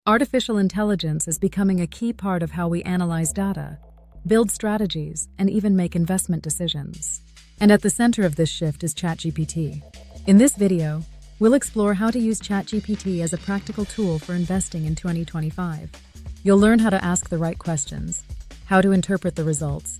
Artificial intelligence is becoming a key part of how we analyze data, build strategies, and even make investment decisions. And at the center of this shift is ChatGPT. In this video, we'll explore how to use ChatGPT as a practical tool for investing in 2025. You'll learn how to ask the right questions, how to interpret the results,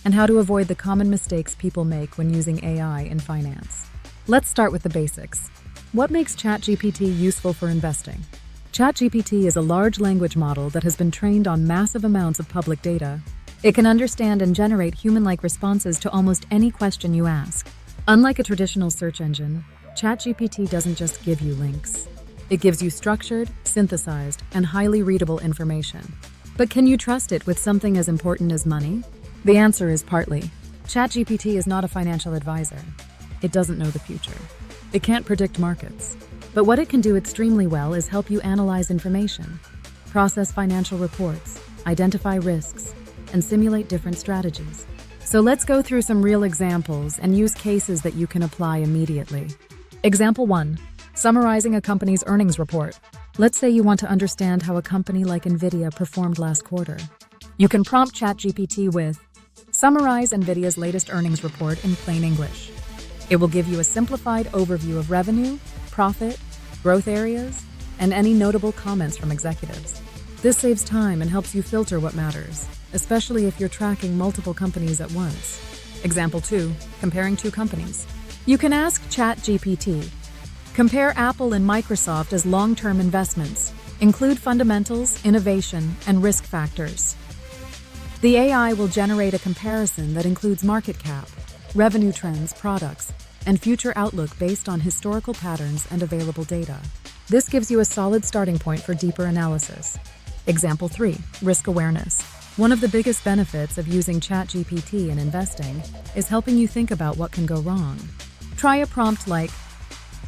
and how to avoid the common mistakes people make when using AI in finance. Let's start with the basics. What makes ChatGPT useful for investing? ChatGPT is a large language model that has been trained on massive amounts of public data. It can understand and generate human-like responses to almost any question you ask. Unlike a traditional search engine, ChatGPT doesn't just give you links. It gives you structured, synthesized, and highly readable information. But can you trust it with something as important as money? The answer is partly. ChatGPT is not a financial advisor. It doesn't know the future. It can't predict markets. But what it can do extremely well is help you analyze information, process financial reports, identify risks, and simulate different strategies. So let's go through some real examples and use cases that you can apply immediately. Example 1. Summarizing a company's earnings report. Let's say you want to understand how a company like NVIDIA performed last quarter. You can prompt ChatGPT with, "Summarize NVIDIA's latest earnings report in plain English." It will give you a simplified overview of revenue, profit, growth areas, and any notable comments from executives. This saves time and helps you filter what matters, especially if you're tracking multiple companies at once. Example 2. Comparing two companies. You can ask ChatGPT, "Compare Apple and Microsoft as long-term investments. Include fundamentals, innovation, and risk factors." The AI will generate a comparison that includes market cap, revenue trends, products, and future outlook based on historical patterns and available data. This gives you a solid starting point for deeper analysis. Example 3. Risk awareness. One of the biggest benefits of using ChatGPT in investing is helping you think about what can go wrong. Try a prompt like,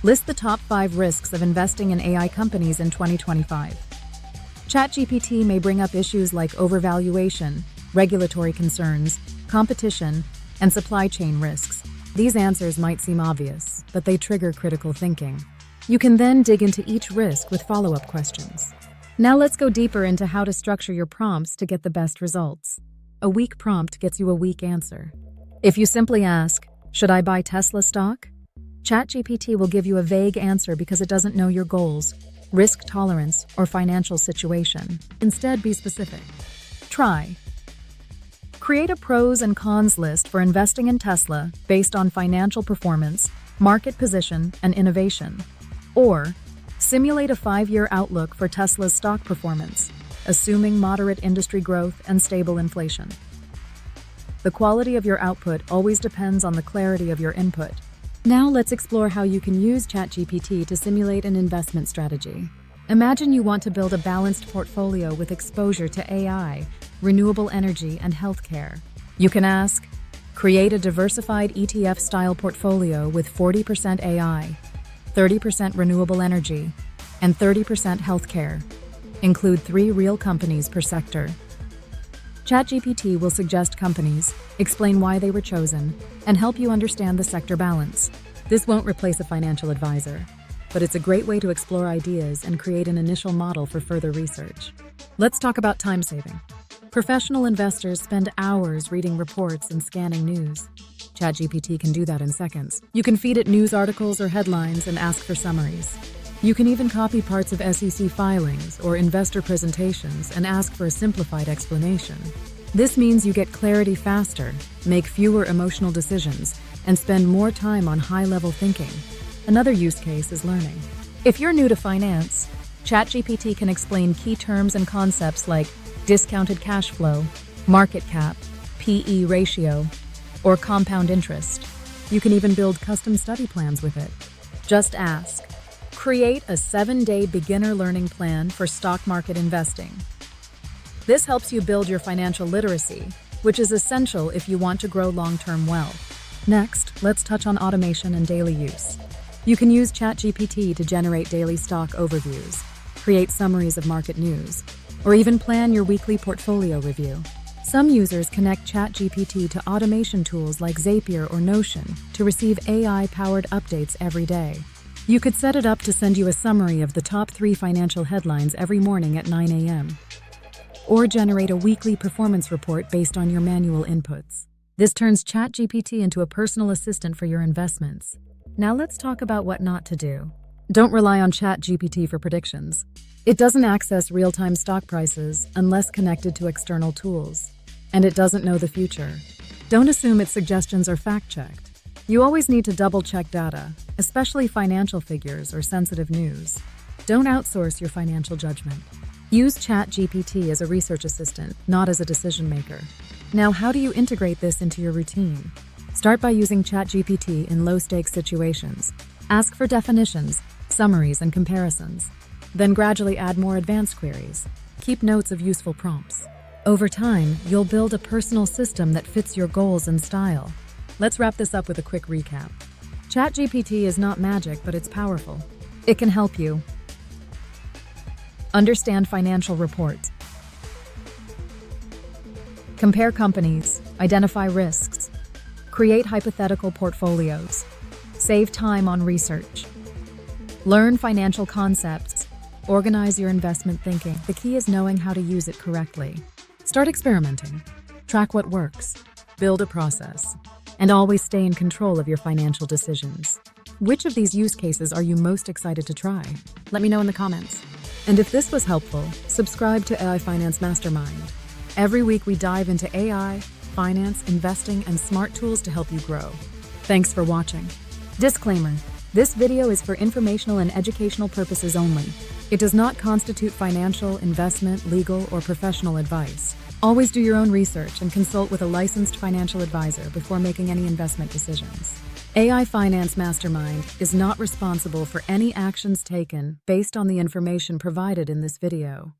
"List the top 5 risks of investing in AI companies in 2025. ChatGPT may bring up issues like overvaluation, regulatory concerns, competition, and supply chain risks. These answers might seem obvious, but they trigger critical thinking. You can then dig into each risk with follow-up questions. Now let's go deeper into how to structure your prompts to get the best results. A weak prompt gets you a weak answer. If you simply ask, "Should I buy Tesla stock?" ChatGPT will give you a vague answer because it doesn't know your goals, risk tolerance, or financial situation. Instead, be specific. Try. Create a pros and cons list for investing in Tesla based on financial performance, market position, and innovation. Or, simulate a 5-year outlook for Tesla's stock performance, assuming moderate industry growth and stable inflation. The quality of your output always depends on the clarity of your input. Now let's explore how you can use ChatGPT to simulate an investment strategy. Imagine you want to build a balanced portfolio with exposure to AI, renewable energy, and healthcare. You can ask, "Create a diversified ETF-style portfolio with 40% AI, 30% renewable energy, and 30% healthcare. Include 3 real companies per sector." ChatGPT will suggest companies, explain why they were chosen, and help you understand the sector balance. This won't replace a financial advisor, but it's a great way to explore ideas and create an initial model for further research. Let's talk about time saving. Professional investors spend hours reading reports and scanning news. ChatGPT can do that in seconds. You can feed it news articles or headlines and ask for summaries. You can even copy parts of SEC filings or investor presentations and ask for a simplified explanation. This means you get clarity faster, make fewer emotional decisions, and spend more time on high-level thinking. Another use case is learning. If you're new to finance, ChatGPT can explain key terms and concepts like discounted cash flow, market cap, PE ratio, or compound interest. You can even build custom study plans with it. Just ask, "Create a 7-day beginner learning plan for stock market investing." This helps you build your financial literacy, which is essential if you want to grow long-term wealth. Next, let's touch on automation and daily use. You can use ChatGPT to generate daily stock overviews, create summaries of market news, or even plan your weekly portfolio review. Some users connect ChatGPT to automation tools like Zapier or Notion to receive AI-powered updates every day. You could set it up to send you a summary of the top 3 financial headlines every morning at 9 a.m. or generate a weekly performance report based on your manual inputs. This turns ChatGPT into a personal assistant for your investments. Now let's talk about what not to do. Don't rely on ChatGPT for predictions. It doesn't access real-time stock prices unless connected to external tools, and it doesn't know the future. Don't assume its suggestions are fact-checked. You always need to double-check data, especially financial figures or sensitive news. Don't outsource your financial judgment. Use ChatGPT as a research assistant, not as a decision maker. Now, how do you integrate this into your routine? Start by using ChatGPT in low-stakes situations. Ask for definitions, summaries, and comparisons. Then gradually add more advanced queries. Keep notes of useful prompts. Over time, you'll build a personal system that fits your goals and style. Let's wrap this up with a quick recap. ChatGPT is not magic, but it's powerful. It can help you understand financial reports, compare companies, identify risks, create hypothetical portfolios, save time on research, learn financial concepts, organize your investment thinking. The key is knowing how to use it correctly. Start experimenting, track what works, build a process, and always stay in control of your financial decisions. Which of these use cases are you most excited to try? Let me know in the comments. And if this was helpful, subscribe to AI Finance Mastermind. Every week we dive into AI, finance, investing, and smart tools to help you grow. Thanks for watching. Disclaimer: this video is for informational and educational purposes only. It does not constitute financial, investment, legal, or professional advice. Always do your own research and consult with a licensed financial advisor before making any investment decisions. AI Finance Mastermind is not responsible for any actions taken based on the information provided in this video.